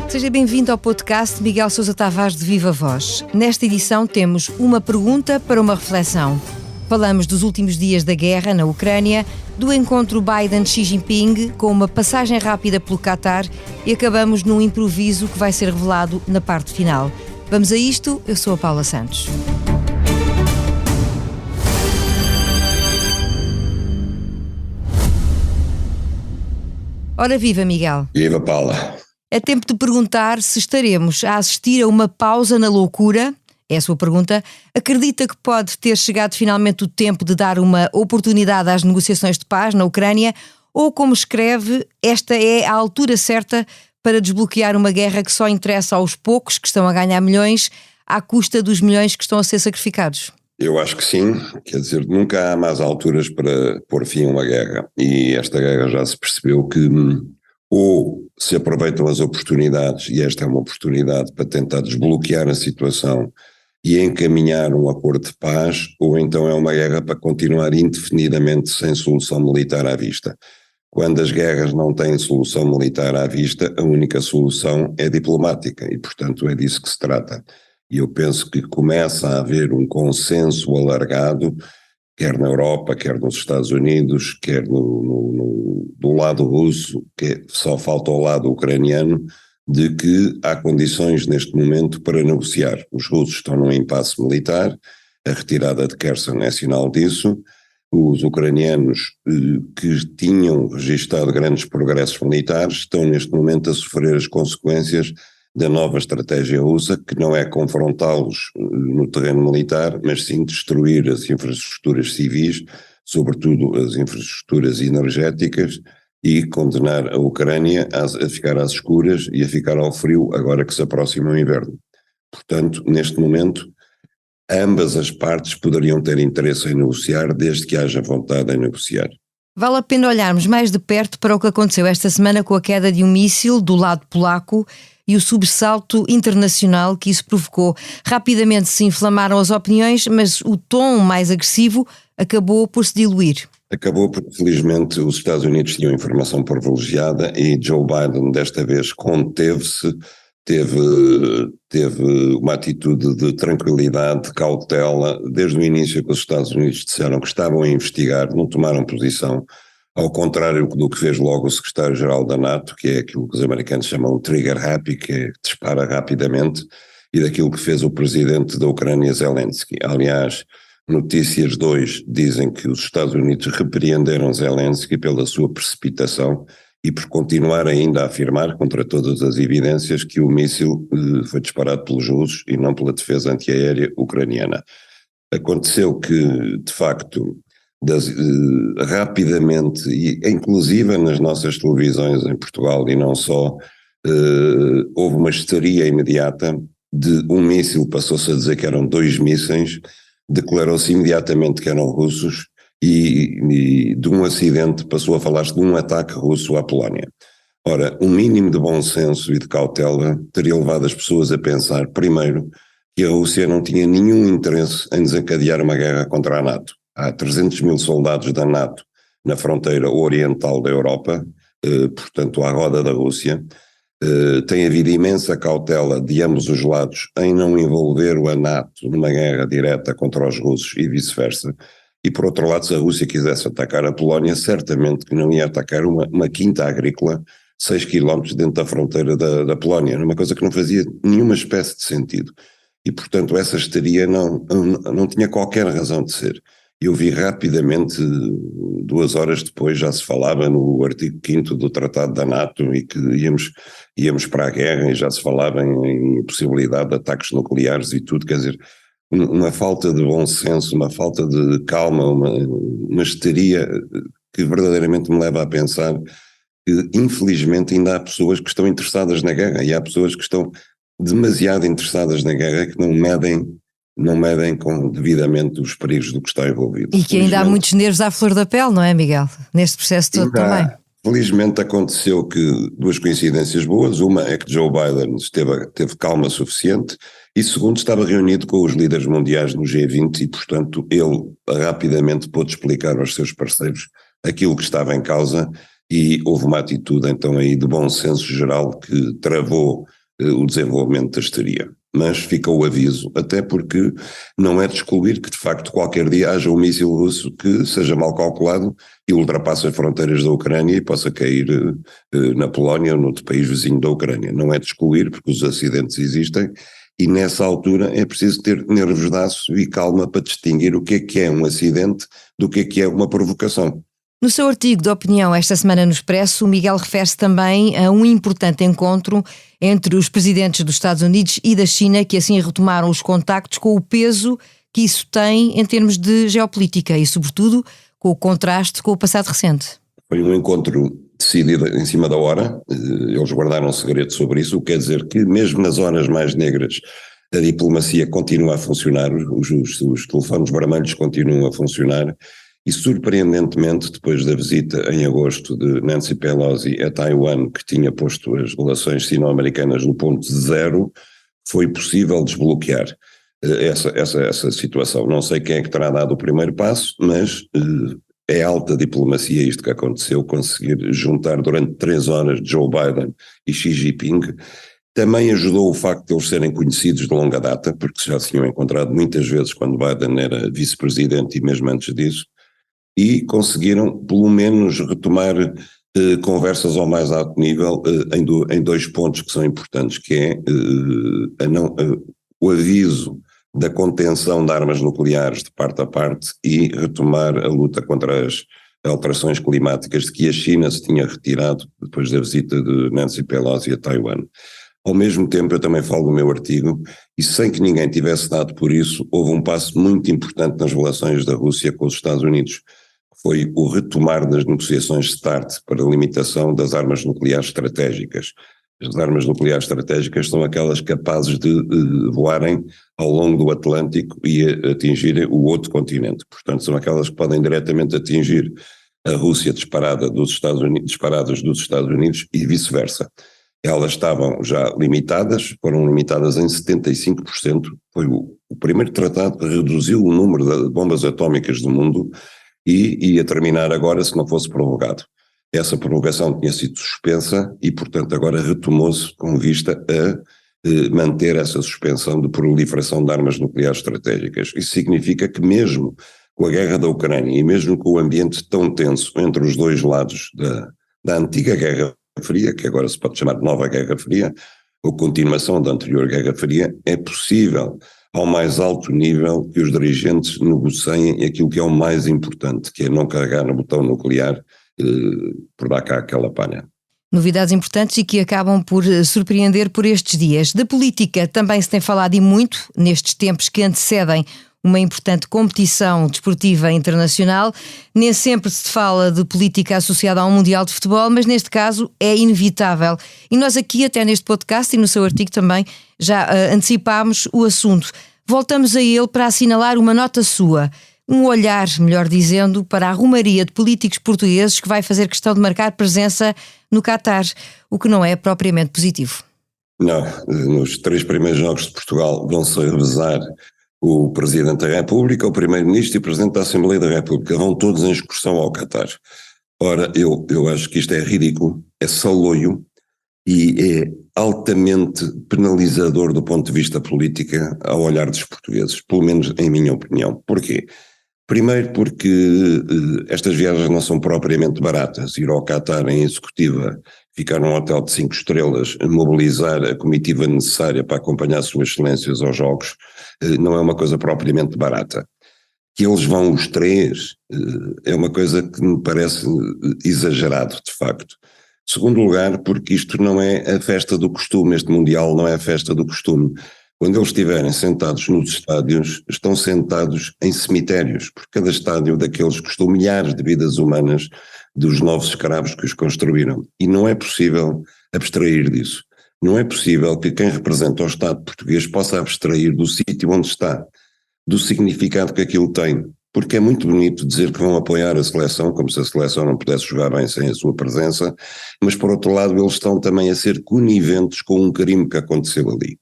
Seja bem-vindo ao podcast Miguel Sousa Tavares de Viva Voz. Nesta edição temos uma pergunta para uma reflexão. Falamos dos últimos dias da guerra na Ucrânia, do encontro Biden-Xi Jinping, com uma passagem rápida pelo Qatar e acabamos num improviso que vai ser revelado na parte final. Vamos a isto, eu sou a Paula Santos. Ora viva, Miguel. Viva, Paula. É tempo de perguntar se estaremos a assistir a uma pausa na loucura. É a sua pergunta. Acredita que pode ter chegado finalmente o tempo de dar uma oportunidade às negociações de paz na Ucrânia? Ou, como escreve, esta é a altura certa para desbloquear uma guerra que só interessa aos poucos que estão a ganhar milhões à custa dos milhões que estão a ser sacrificados? Eu acho que sim, quer dizer, nunca há mais alturas para pôr fim a uma guerra. E esta guerra já se percebeu que ou se aproveitam as oportunidades, e esta é uma oportunidade para tentar desbloquear a situação e encaminhar um acordo de paz, ou então é uma guerra para continuar indefinidamente sem solução militar à vista. Quando as guerras não têm solução militar à vista, a única solução é diplomática e, portanto, é disso que se trata. E eu penso que começa a haver um consenso alargado, quer na Europa, quer nos Estados Unidos, quer do lado russo, que só falta ao lado ucraniano, de que há condições neste momento para negociar. Os russos estão num impasse militar, a retirada de Kherson é sinal disso, os ucranianos que tinham registado grandes progressos militares estão neste momento a sofrer as consequências da nova estratégia russa, que não é confrontá-los no terreno militar, mas sim destruir as infraestruturas civis, sobretudo as infraestruturas energéticas, e condenar a Ucrânia a ficar às escuras e a ficar ao frio agora que se aproxima o inverno. Portanto, neste momento, ambas as partes poderiam ter interesse em negociar, desde que haja vontade em negociar. Vale a pena olharmos mais de perto para o que aconteceu esta semana com a queda de um míssil do lado polaco e o sobressalto internacional que isso provocou. Rapidamente se inflamaram as opiniões, mas o tom mais agressivo acabou por se diluir. Acabou porque, felizmente, os Estados Unidos tinham informação privilegiada e Joe Biden, desta vez, conteve-se, teve uma atitude de tranquilidade, de cautela. Desde o início que os Estados Unidos disseram que estavam a investigar, não tomaram posição, ao contrário do que fez logo o secretário-geral da NATO, que é aquilo que os americanos chamam de trigger happy, que é que dispara rapidamente, e daquilo que fez o presidente da Ucrânia, Zelensky. Aliás, Notícias 2 dizem que os Estados Unidos repreenderam Zelensky pela sua precipitação e por continuar ainda a afirmar, contra todas as evidências, que o míssil foi disparado pelos russos e não pela defesa antiaérea ucraniana. Aconteceu que, de facto, rapidamente, e inclusive nas nossas televisões em Portugal e não só, houve uma histeria imediata de um míssil, passou-se a dizer que eram 2 mísseis, declarou-se imediatamente que eram russos e de um acidente passou a falar-se de um ataque russo à Polónia. Ora, um mínimo de bom senso e de cautela teria levado as pessoas a pensar, primeiro, que a Rússia não tinha nenhum interesse em desencadear uma guerra contra a NATO. Há 300 mil soldados da NATO na fronteira oriental da Europa, portanto à roda da Rússia. Tem havido imensa cautela de ambos os lados em não envolver a NATO numa guerra direta contra os russos e vice-versa. E por outro lado, se a Rússia quisesse atacar a Polónia, certamente que não ia atacar uma quinta agrícola 6 km dentro da fronteira da Polónia, uma coisa que não fazia nenhuma espécie de sentido. E portanto essa histeria não tinha qualquer razão de ser. Eu vi rapidamente, 2 horas depois já se falava no artigo 5º do Tratado da NATO e que íamos para a guerra e já se falava em possibilidade de ataques nucleares e tudo, quer dizer, uma falta de bom senso, uma falta de calma, uma histeria que verdadeiramente me leva a pensar que infelizmente ainda há pessoas que estão interessadas na guerra e há pessoas que estão demasiado interessadas na guerra que não medem devidamente os perigos do que está envolvido. E que ainda há muitos nervos à flor da pele, não é, Miguel? Neste processo todo também. Felizmente aconteceu que 2 coincidências boas. Uma é que Joe Biden teve calma suficiente E segundo, estava reunido com os líderes mundiais no G20 e, portanto, ele rapidamente pôde explicar aos seus parceiros aquilo que estava em causa e houve uma atitude então aí de bom senso geral que travou o desenvolvimento da histeria. Mas fica o aviso, até porque não é de excluir que de facto qualquer dia haja um míssil russo que seja mal calculado e ultrapasse as fronteiras da Ucrânia e possa cair na Polónia ou noutro país vizinho da Ucrânia. Não é de excluir porque os acidentes existem e nessa altura é preciso ter nervos de aço e calma para distinguir o que é um acidente do que é uma provocação. No seu artigo de opinião esta semana no Expresso, o Miguel refere-se também a um importante encontro entre os presidentes dos Estados Unidos e da China, que assim retomaram os contactos com o peso que isso tem em termos de geopolítica e, sobretudo, com o contraste com o passado recente. Foi um encontro decidido em cima da hora, eles guardaram um segredo sobre isso, o que quer dizer que mesmo nas horas mais negras a diplomacia continua a funcionar, os telefones vermelhos continuam a funcionar. E surpreendentemente, depois da visita em agosto de Nancy Pelosi a Taiwan, que tinha posto as relações sino-americanas no ponto zero, foi possível desbloquear essa situação. Não sei quem é que terá dado o primeiro passo, mas é alta diplomacia isto que aconteceu, conseguir juntar durante 3 horas Joe Biden e Xi Jinping. Também ajudou o facto de eles serem conhecidos de longa data, porque já se tinham encontrado muitas vezes quando Biden era vice-presidente e mesmo antes disso, e conseguiram pelo menos retomar conversas ao mais alto nível em 2 pontos que são importantes, que é o aviso da contenção de armas nucleares de parte a parte e retomar a luta contra as alterações climáticas de que a China se tinha retirado depois da visita de Nancy Pelosi a Taiwan. Ao mesmo tempo, eu também falo do meu artigo, e sem que ninguém tivesse dado por isso, houve um passo muito importante nas relações da Rússia com os Estados Unidos, que foi o retomar das negociações START para a limitação das armas nucleares estratégicas. As armas nucleares estratégicas são aquelas capazes de voarem ao longo do Atlântico e atingirem o outro continente. Portanto, são aquelas que podem diretamente atingir a Rússia disparadas dos Estados Unidos e vice-versa. Elas estavam já limitadas, foram limitadas em 75%, foi o primeiro tratado que reduziu o número de bombas atómicas do mundo e ia terminar agora se não fosse prorrogado. Essa prorrogação tinha sido suspensa e, portanto, agora retomou-se com vista a manter essa suspensão de proliferação de armas nucleares estratégicas. Isso significa que mesmo com a guerra da Ucrânia e mesmo com o ambiente tão tenso entre os dois lados da antiga Guerra Fria, que agora se pode chamar de Nova Guerra Fria, ou continuação da anterior Guerra Fria, é possível, ao mais alto nível, que os dirigentes negociem aquilo que é o mais importante, que é não carregar no botão nuclear por dar cá aquela palha. Novidades importantes e que acabam por surpreender por estes dias. Da política também se tem falado e muito, nestes tempos que antecedem uma importante competição desportiva internacional. Nem sempre se fala de política associada ao Mundial de Futebol, mas neste caso é inevitável. E nós aqui, até neste podcast e no seu artigo também, já antecipámos o assunto. Voltamos a ele para assinalar uma nota sua, um olhar, melhor dizendo, para a romaria de políticos portugueses que vai fazer questão de marcar presença no Qatar, o que não é propriamente positivo. Não, nos 3 primeiros jogos de Portugal vão-se revezar o Presidente da República, o Primeiro-Ministro e o Presidente da Assembleia da República, vão todos em excursão ao Qatar. Ora, eu acho que isto é ridículo, é saloio e é altamente penalizador do ponto de vista político ao olhar dos portugueses, pelo menos em minha opinião. Porquê? Primeiro porque estas viagens não são propriamente baratas. Ir ao Qatar em executiva, ficar num hotel de 5 estrelas, mobilizar a comitiva necessária para acompanhar Suas Excelências aos Jogos, não é uma coisa propriamente barata. Que eles vão os 3 é uma coisa que me parece exagerado, de facto. Segundo lugar, porque isto não é a festa do costume, este Mundial não é a festa do costume. Quando eles estiverem sentados nos estádios, estão sentados em cemitérios, porque cada estádio daqueles custou milhares de vidas humanas dos novos escravos que os construíram. E não é possível abstrair disso. Não é possível que quem representa o Estado português possa abstrair do sítio onde está, do significado que aquilo tem. Porque é muito bonito dizer que vão apoiar a seleção, como se a seleção não pudesse jogar bem sem a sua presença, mas por outro lado eles estão também a ser coniventes com um crime que aconteceu ali.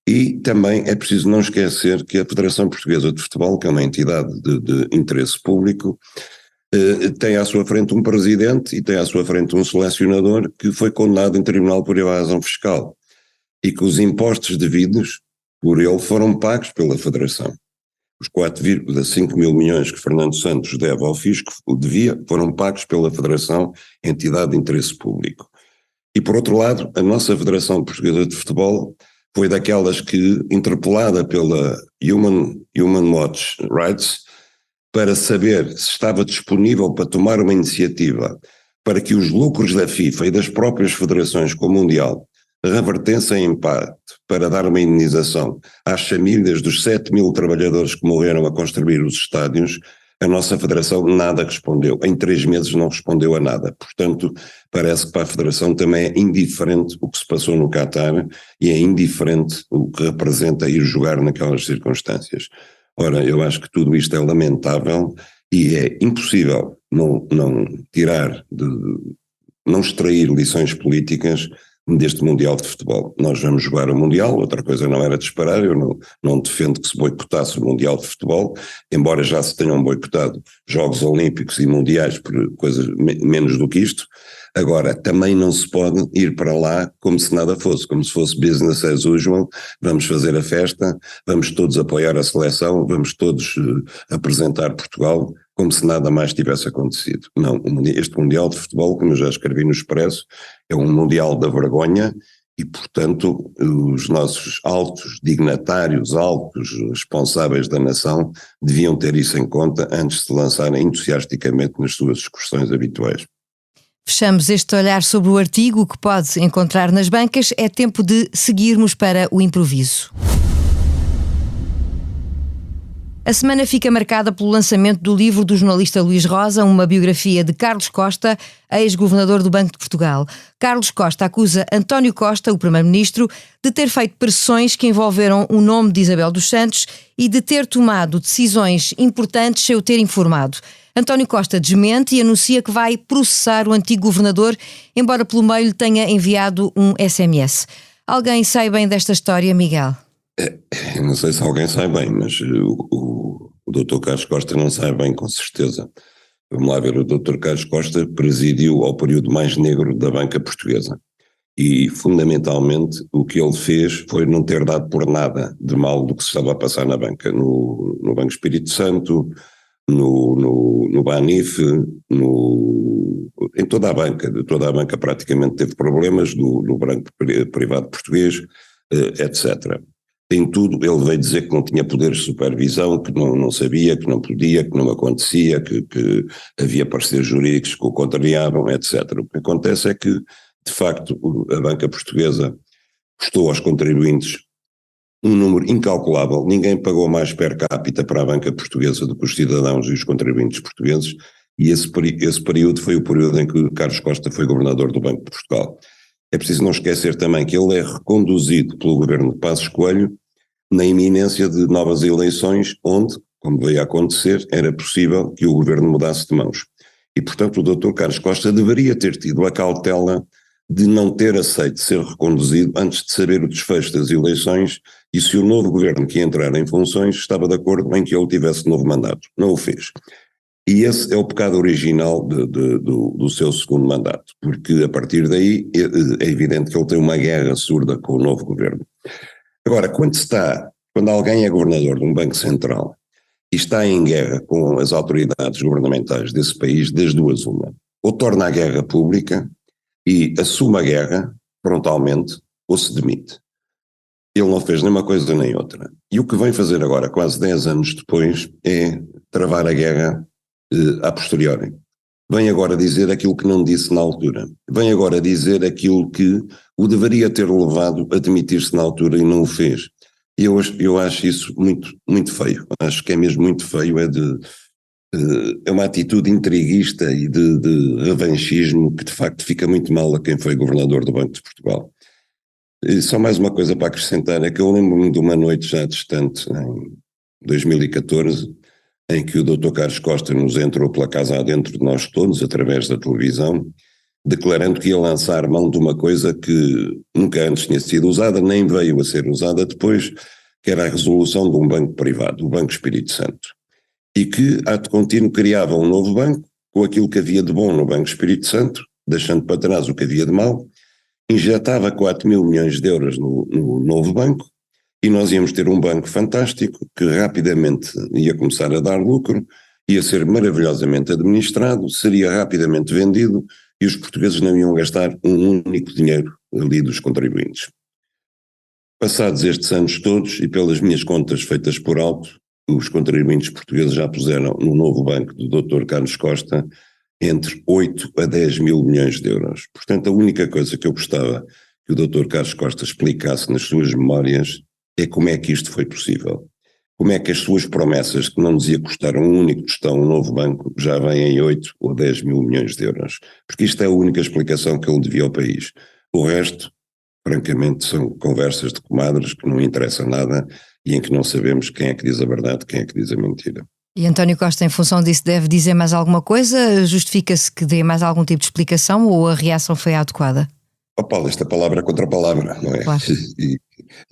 E também é preciso não esquecer que a Federação Portuguesa de Futebol, que é uma entidade de interesse público, tem à sua frente um presidente e tem à sua frente um selecionador que foi condenado em tribunal por evasão fiscal e que os impostos devidos por ele foram pagos pela Federação. Os 4,5 mil milhões que Fernando Santos deve ao fisco, foram pagos pela Federação, entidade de interesse público. E por outro lado, a nossa Federação Portuguesa de Futebol foi daquelas que, interpelada pela Human Rights, para saber se estava disponível para tomar uma iniciativa para que os lucros da FIFA e das próprias federações com o Mundial revertessem em parte para dar uma indenização às famílias dos 7 mil trabalhadores que morreram a construir os estádios, a nossa federação nada respondeu. Em 3 meses não respondeu a nada. Portanto, parece que para a federação também é indiferente o que se passou no Qatar e é indiferente o que representa ir jogar naquelas circunstâncias. Ora, eu acho que tudo isto é lamentável e é impossível não extrair lições políticas deste Mundial de Futebol. Nós vamos jogar o Mundial, outra coisa não era de esperar, eu não defendo que se boicotasse o Mundial de Futebol, embora já se tenham boicotado Jogos Olímpicos e Mundiais por coisas menos do que isto. Agora, também não se pode ir para lá como se nada fosse, como se fosse business as usual, vamos fazer a festa, vamos todos apoiar a seleção, vamos todos apresentar Portugal, como se nada mais tivesse acontecido. Não, este Mundial de Futebol, como eu já escrevi no Expresso, é um Mundial da vergonha e, portanto, os nossos altos dignatários, altos responsáveis da nação, deviam ter isso em conta antes de se lançarem entusiasticamente nas suas excursões habituais. Fechamos este olhar sobre o artigo que pode encontrar nas bancas. É tempo de seguirmos para o improviso. A semana fica marcada pelo lançamento do livro do jornalista Luís Rosa, uma biografia de Carlos Costa, ex-governador do Banco de Portugal. Carlos Costa acusa António Costa, o primeiro-ministro, de ter feito pressões que envolveram o nome de Isabel dos Santos e de ter tomado decisões importantes sem o ter informado. António Costa desmente e anuncia que vai processar o antigo governador, embora pelo meio lhe tenha enviado um SMS. Alguém sai bem desta história, Miguel? Não sei se alguém sai bem, mas o Dr. Carlos Costa não sai bem, com certeza. Vamos lá ver, o Dr. Carlos Costa presidiu ao período mais negro da banca portuguesa e, fundamentalmente, o que ele fez foi não ter dado por nada de mal do que se estava a passar na banca, no Banco Espírito Santo, no Banif, em toda a banca praticamente teve problemas, no Banco Privado Português, etc. Em tudo ele veio dizer que não tinha poderes de supervisão, que não sabia, que não podia, que não acontecia, que havia parceiros jurídicos que o contrariavam, etc. O que acontece é que, de facto, a banca portuguesa custou aos contribuintes um número incalculável. Ninguém pagou mais per capita para a banca portuguesa do que os cidadãos e os contribuintes portugueses, e esse período foi o período em que Carlos Costa foi governador do Banco de Portugal. É preciso não esquecer também que ele é reconduzido pelo governo de Passos Coelho na iminência de novas eleições, onde, como veio a acontecer, era possível que o governo mudasse de mãos. E, portanto, o Dr. Carlos Costa deveria ter tido a cautela de não ter aceito ser reconduzido antes de saber o desfecho das eleições e se o novo governo que ia entrar em funções estava de acordo em que ele tivesse novo mandato. Não o fez. E esse é o pecado original do seu segundo mandato, porque a partir daí é evidente que ele tem uma guerra surda com o novo governo. Agora, quando alguém é governador de um banco central e está em guerra com as autoridades governamentais desse país, das duas uma, ou torna a guerra pública e assume a guerra frontalmente, ou se demite. Ele não fez nem uma coisa nem outra. E o que vem fazer agora, quase 10 anos depois, é travar a guerra a posteriori. Vem agora dizer aquilo que não disse na altura. Vem agora dizer aquilo que o deveria ter levado a demitir-se na altura e não o fez. E eu acho isso muito, muito feio. Acho que é mesmo muito feio, é uma atitude intriguista e de revanchismo que de facto fica muito mal a quem foi governador do Banco de Portugal. E só mais uma coisa para acrescentar, é que eu lembro-me de uma noite já distante, em 2014, em que o Dr. Carlos Costa nos entrou pela casa adentro de nós todos, através da televisão, declarando que ia lançar mão de uma coisa que nunca antes tinha sido usada, nem veio a ser usada depois, que era a resolução de um banco privado, o Banco Espírito Santo. E que, ato contínuo, criava um novo banco, com aquilo que havia de bom no Banco Espírito Santo, deixando para trás o que havia de mau, injetava 4 mil milhões de euros no novo banco, e nós íamos ter um banco fantástico, que rapidamente ia começar a dar lucro, ia ser maravilhosamente administrado, seria rapidamente vendido, e os portugueses não iam gastar um único dinheiro ali dos contribuintes. Passados estes anos todos, e pelas minhas contas feitas por alto, os contribuintes portugueses já puseram no novo banco do Dr. Carlos Costa entre 8 a 10 mil milhões de euros. Portanto, a única coisa que eu gostava que o Dr. Carlos Costa explicasse nas suas memórias é como é que isto foi possível. Como é que as suas promessas, que não nos ia custar um único tostão, um novo banco, já vêm em 8 ou 10 mil milhões de euros. Porque isto é a única explicação que ele devia ao país. O resto, francamente, são conversas de comadres que não interessam nada e em que não sabemos quem é que diz a verdade, quem é que diz a mentira. E António Costa, em função disso, deve dizer mais alguma coisa? Justifica-se que dê mais algum tipo de explicação ou a reação foi adequada? Paulo, esta palavra contra palavra, não é? Claro.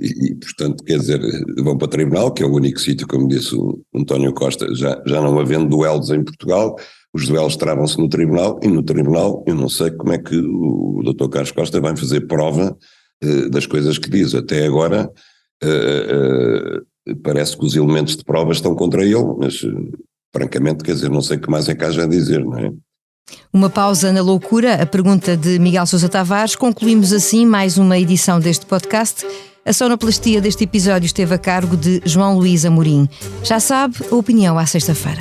E, portanto, quer dizer, vão para o tribunal, que é o único sítio, como disse o António Costa, já não havendo duelos em Portugal, os duelos travam-se no tribunal, e no tribunal eu não sei como é que o Dr. Carlos Costa vai fazer prova das coisas que diz. Até agora parece que os elementos de prova estão contra ele, mas francamente, quer dizer, não sei o que mais é que haja a dizer, não é? Uma pausa na loucura, a pergunta de Miguel Sousa Tavares. Concluímos assim mais uma edição deste podcast. A sonoplastia deste episódio esteve a cargo de João Luís Amorim. Já sabe, a opinião à sexta-feira.